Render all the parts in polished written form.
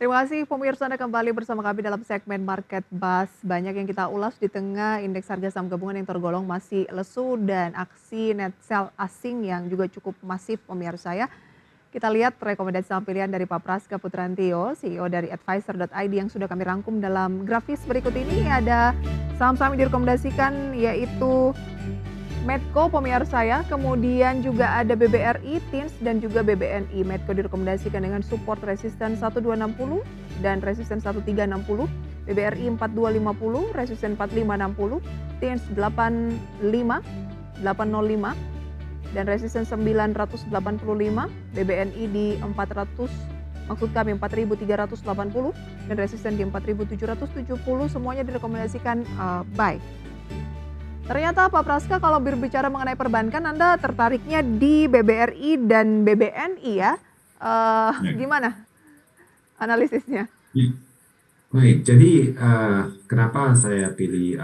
Terima kasih pemirsa Anda kembali bersama kami dalam segmen Market Buzz. Banyak yang kita ulas di tengah indeks harga saham gabungan yang tergolong masih lesu dan aksi net sell asing yang juga cukup masif pemirsa ya. Kita lihat rekomendasi saham pilihan dari Pak Praska Putrantio, CEO dari Advisor.id yang sudah kami rangkum dalam grafis berikut ini. Ada saham-saham yang direkomendasikan yaitu Medco pemirsa ya, kemudian juga ada BBRI, TINS dan juga BBNI. Medco direkomendasikan dengan support resisten 1260 dan resisten 1360, BBRI 4250, resisten 4560, TINS 85 805 dan resisten 985, BBNI di 400, maksud kami 4380 dan resisten di 4770, semuanya direkomendasikan buy. Ternyata Pak Praska kalau berbicara mengenai perbankan Anda tertariknya di BBRI dan BBNI ya. Ya. Gimana analisisnya? Ya. Baik, jadi kenapa saya pilih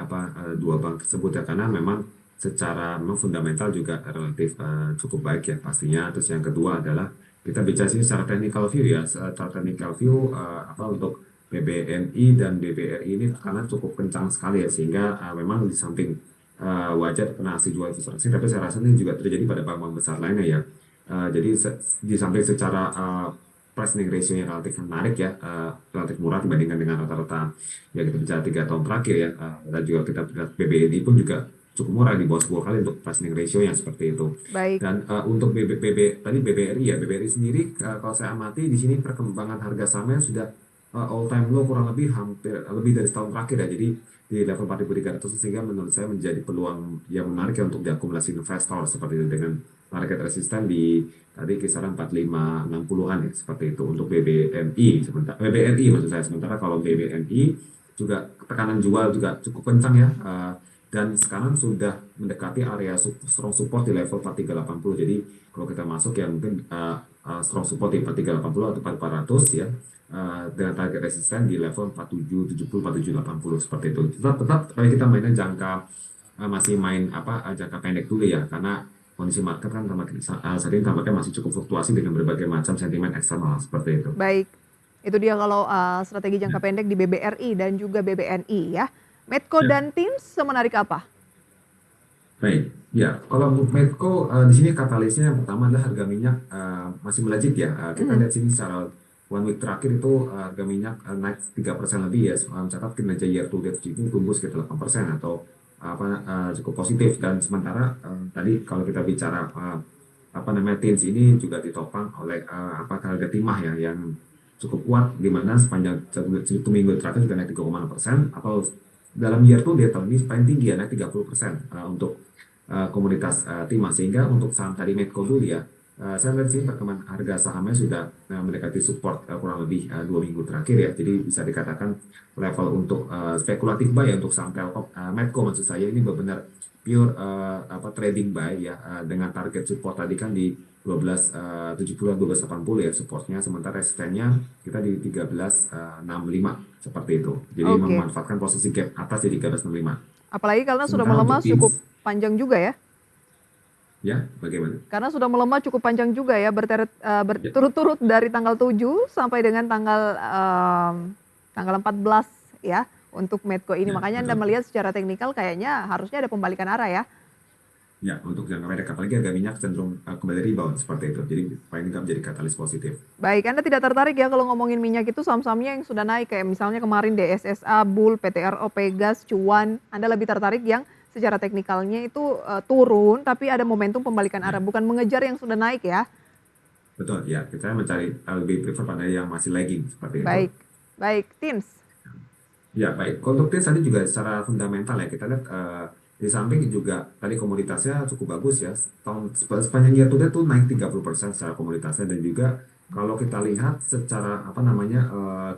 dua bank tersebut ya karena memang secara memang fundamental juga relatif cukup baik ya pastinya. Terus yang kedua adalah kita bicara sini secara technical view ya, secara technical view untuk BBNI dan BBRI ini karena cukup kencang sekali ya sehingga memang di samping wajar kena aksi jual investor asing, tapi saya rasa ini juga terjadi pada bank-bank besar lainnya ya. Jadi di samping secara price earning ratio yang relatif menarik ya, relatif murah dibandingkan dengan rata-rata ya kita bicara 3 tahun terakhir ya, dan juga kita lihat BBNI pun juga cukup murah di bawah 10 kali untuk price earning ratio yang seperti itu. Baik, Dan untuk tadi BBRI ya, BBRI sendiri kalau saya amati di sini perkembangan harga sahamnya sudah all time low kurang lebih hampir lebih dari setahun terakhir ya. Jadi di level 4.300 sehingga menurut saya menjadi peluang yang menarik ya untuk diakumulasi investor seperti itu dengan target resisten di tadi kisaran 4560-an ya seperti itu untuk BBNI sementara BBNI maksud saya, sementara kalau BBNI juga tekanan jual juga cukup kencang ya, dan sekarang sudah mendekati area strong support di level 4380. Jadi kalau kita masuk ya mungkin strong support di 4380 atau 4400 ya, dengan target resisten di level 4770 4780 seperti itu. Tetap kita mainnya masih main jangka pendek dulu ya karena kondisi market kan saat ini tampaknya masih cukup fluktuasi dengan berbagai macam sentimen eksternal seperti itu. baik. Itu dia kalau strategi Ya, jangka pendek di BBRI dan juga BBNI ya. Medco ya, dan TINS semenarik apa? baik. Ya, kalau untuk Medco di sini katalisnya yang pertama adalah harga minyak masih melejit ya. Kita Mhm. lihat sini secara one week terakhir itu harga minyak naik 3% lebih ya. Mencatat kinerja year to date itu tumbuh sekitar 8% atau cukup positif. Dan sementara tadi kalau kita bicara TINS ini juga ditopang oleh harga timah ya yang cukup kuat di mana sepanjang 1 minggu terakhir juga naik 3,6% atau dalam year to date tahun ini paling tinggi ya naik 30% untuk komunitas timah, sehingga untuk saham tadi Medco dulu ya, saya lihat sih perkembangan harga sahamnya sudah mendekati support kurang lebih 2 minggu terakhir ya, jadi bisa dikatakan level untuk spekulatif buy ya untuk saham Telkom, Medco maksud saya ini benar-benar pure trading buy ya, dengan target support tadi kan di 1270 1280 ya supportnya, sementara resistennya kita di 1365 seperti itu, jadi Oke. memanfaatkan posisi gap atas di 1365. Apalagi karena sudah Sementara untuk melemah cukup TINS panjang juga ya. ya bagaimana? Karena sudah melemah cukup panjang juga ya, Ya, berturut-turut dari tanggal 7 sampai dengan tanggal 14 ya, untuk Medco ini. ya, Makanya Anda betul. melihat secara teknikal kayaknya harusnya ada pembalikan arah ya? Ya, untuk jangka pendek apalagi harga minyak cenderung kembali rebound seperti itu. Jadi paling nggak menjadi katalis positif. Baik, Anda tidak tertarik ya kalau ngomongin minyak itu saham-sahamnya yang sudah naik, kayak misalnya kemarin DSSA, Bull, PTRO, Pegas, Cuan. Anda lebih tertarik yang secara teknikalnya itu, turun, tapi ada momentum pembalikan arah, Ya, bukan mengejar yang sudah naik ya? betul. Ya, kita mencari lebih prefer pada yang masih lagging seperti itu. Baik, baik, TINS. Ya, baik. Konstruktif tadi juga secara fundamental ya, kita lihat di samping juga tadi komoditasnya cukup bagus ya. Sepanjang year to date tuh naik 30% secara komoditasnya, dan juga kalau kita lihat secara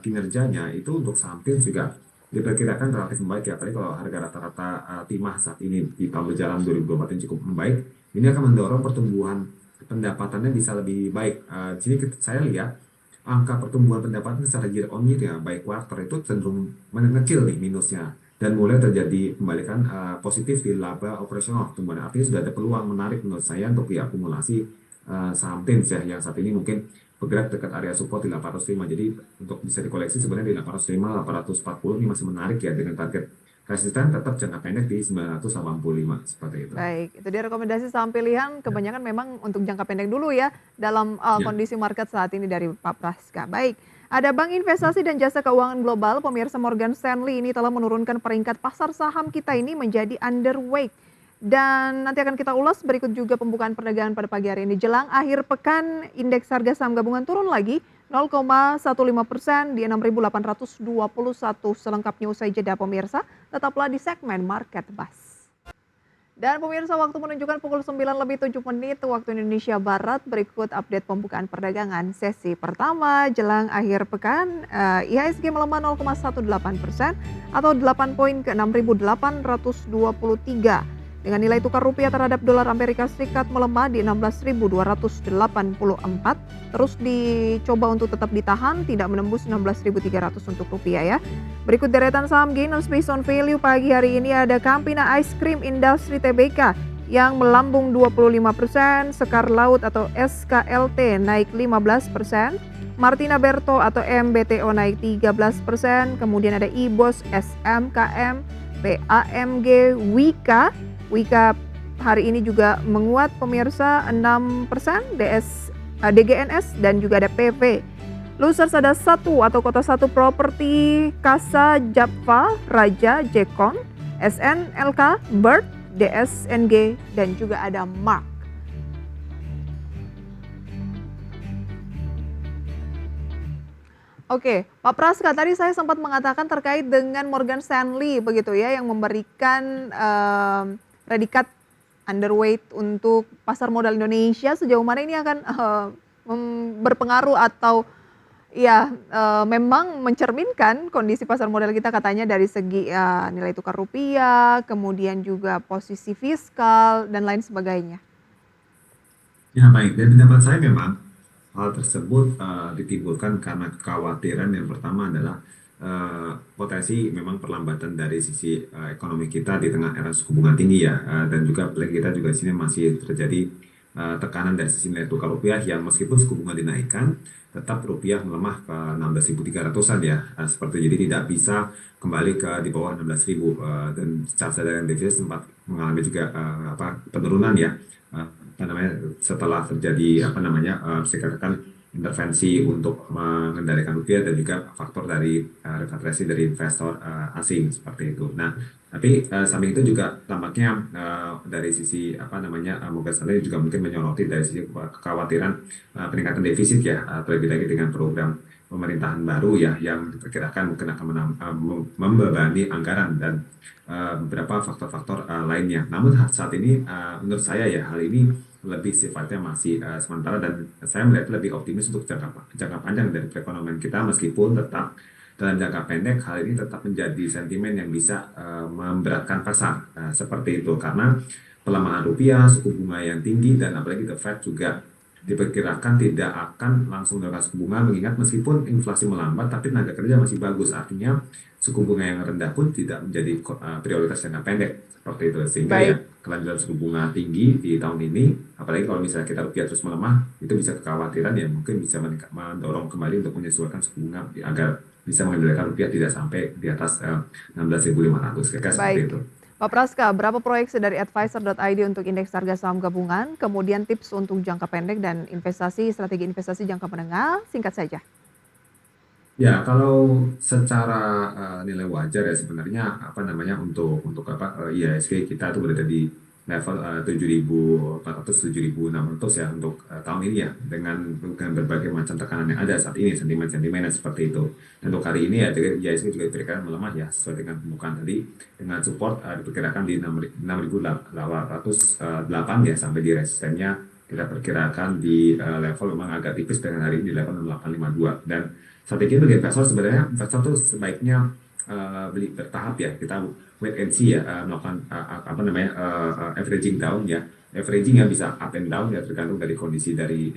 kinerjanya itu untuk saham TIMS juga diperkirakan relatif membaik ya. Apalagi kalau harga rata-rata timah saat ini di tahun berjalan 2024 ini cukup membaik. Ini akan mendorong pertumbuhan pendapatannya bisa lebih baik. Di sini saya lihat angka pertumbuhan pendapatan secara year on year ya, baik quarter itu cenderung mengecil nih minusnya, dan mulai terjadi pembalikan positif di laba operasional pertumbuhan. Artinya sudah ada peluang menarik menurut saya untuk diakumulasi saham TIMS ya, yang saat ini mungkin bergerak dekat area support di 805. Jadi untuk bisa dikoleksi sebenarnya di 805, 840 ini masih menarik ya, dengan target resisten tetap jangka pendek di 985 seperti itu. Baik, itu dia rekomendasi saham pilihan Ya. kebanyakan memang untuk jangka pendek dulu ya dalam Ya. kondisi market saat ini dari Pak Praska. Baik, ada Bank Investasi dan Jasa Keuangan Global, pemirsa Morgan Stanley ini telah menurunkan peringkat pasar saham kita ini menjadi underweight. Dan nanti akan kita ulas berikut juga pembukaan perdagangan pada pagi hari ini. Jelang akhir pekan, indeks harga saham gabungan turun lagi 0,15% di 6.821. Selengkapnya usai jeda pemirsa, tetaplah di segmen Market Buzz. Dan pemirsa, waktu menunjukkan pukul 9:07 waktu Indonesia Barat. Berikut update pembukaan perdagangan sesi pertama jelang akhir pekan. IHSG melemah 0,18% atau 8 poin ke 6.823. Dengan nilai tukar rupiah terhadap dolar Amerika Serikat melemah di 16.284. Terus dicoba untuk tetap ditahan, tidak menembus 16.300 untuk rupiah ya. Berikut deretan saham gainers based on value pagi hari ini. Ada Campina Ice Cream Industry Tbk yang melambung 25%, Sekar Laut atau SKLT naik 15%, Martina Berto atau MBTO naik 13%, kemudian ada IBOS, SMKM, PAMG, Wika hari ini juga menguat pemirsa 6%, DGNS dan juga ada PV. Losers ada satu atau Kota Satu Properti, Kasa, Japfa, Raja, Jekon, SNLK, Bird, DSNG dan juga ada Mark. Oke, Pak Praska, tadi saya sempat mengatakan terkait dengan Morgan Stanley begitu ya, yang memberikan predikat underweight untuk pasar modal Indonesia. Sejauh mana ini akan berpengaruh atau ya memang mencerminkan kondisi pasar modal kita, katanya dari segi nilai tukar rupiah, kemudian juga posisi fiskal dan lain sebagainya. Ya, baik. Dan pendapat saya memang hal tersebut ditimbulkan karena kekhawatiran. Yang pertama adalah potensi memang perlambatan dari sisi ekonomi kita di tengah era suku bunga tinggi ya, dan juga apalagi kita juga di sini masih terjadi tekanan dari sisi nilai tukar rupiah yang meskipun suku bunga dinaikkan tetap rupiah melemah ke 16.300-an ya, seperti jadi tidak bisa kembali ke di bawah 16.000, dan secara cadangan devisa sempat mengalami juga penurunan ya, setelah terjadi saya katakan intervensi untuk mengendalikan rupiah dan juga faktor dari repatriasi dari investor asing seperti itu. Nah, tapi samping itu juga tampaknya dari sisi Morgan Stanley juga mungkin menyoroti dari sisi kekhawatiran peningkatan defisit ya, terlebih lagi dengan program pemerintahan baru ya yang diperkirakan mungkin akan membebani anggaran dan beberapa faktor-faktor lainnya. Namun saat ini menurut saya ya hal ini lebih sifatnya masih sementara, dan saya melihat lebih optimis untuk jangka panjang dari perekonomian kita, meskipun tetap dalam jangka pendek hal ini tetap menjadi sentimen yang bisa memberatkan pasar seperti itu, karena pelemahan rupiah, suku bunga yang tinggi, dan apalagi The Fed juga diperkirakan tidak akan langsung menurunkan suku bunga, mengingat meskipun inflasi melambat tapi tenaga kerja masih bagus, artinya suku bunga yang rendah pun tidak menjadi prioritas jangka pendek seperti itu, sehingga ya Baik. kelanjutan suku bunga tinggi di tahun ini, apalagi kalau misalnya kita rupiah terus melemah, itu bisa kekhawatiran ya mungkin bisa mendorong kembali untuk menyesuaikan suku bunga agar bisa mengendalikan rupiah tidak sampai di atas 16.500, kira-kira seperti Baik. itu. Pak Praska, berapa proyeksi dari advisor.id untuk indeks harga saham gabungan? Kemudian tips untuk jangka pendek dan strategi investasi jangka menengah, singkat saja. Ya, kalau secara nilai wajar ya sebenarnya untuk IHSG kita tuh berada di level 7.400 7.600 ya untuk tahun ini ya, dengan berbagai macam tekanan yang ada saat ini, sentimen-sentimen seperti itu. Dan untuk hari ini ya IHSG juga diperkirakan melemah ya, sesuai dengan pembukaan tadi, dengan support diperkirakan di 6.808 ya, sampai di resistennya kita perkirakan di level memang agak tipis dengan hari ini di level 6.852. Dan strategi bagi investor sebenarnya, investor tuh sebaiknya beli bertahap ya, kita wait and see ya, melakukan averaging down ya, averaging ya bisa up and down ya tergantung dari kondisi dari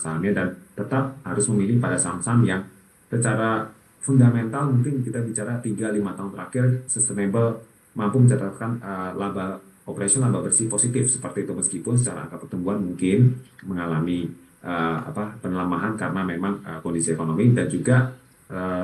sahamnya, dan tetap harus memilih pada saham-saham yang secara fundamental mungkin kita bicara 3-5 tahun terakhir sustainable, mampu mencatatkan laba operasional, laba bersih positif seperti itu, meskipun secara angka pertumbuhan mungkin mengalami penelamahan karena memang kondisi ekonomi dan juga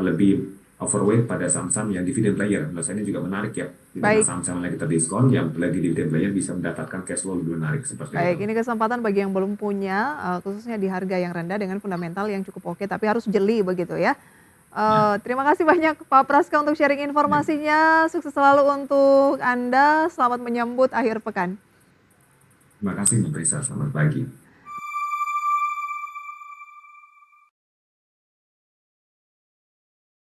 lebih overweight pada saham-saham yang dividend player. Menurut saya ini juga menarik ya. Di tengah Baik, saham-saham lagi terdiskon, yang lagi dividend player bisa mendapatkan cash flow lebih menarik seperti itu. baik. Ini kesempatan bagi yang belum punya, khususnya di harga yang rendah dengan fundamental yang cukup oke, tapi harus jeli begitu ya. Ya, Terima kasih banyak Pak Praska untuk sharing ya. informasinya. Sukses selalu untuk Anda. Selamat menyambut akhir pekan. Terima kasih Mbak Prisa, selamat pagi.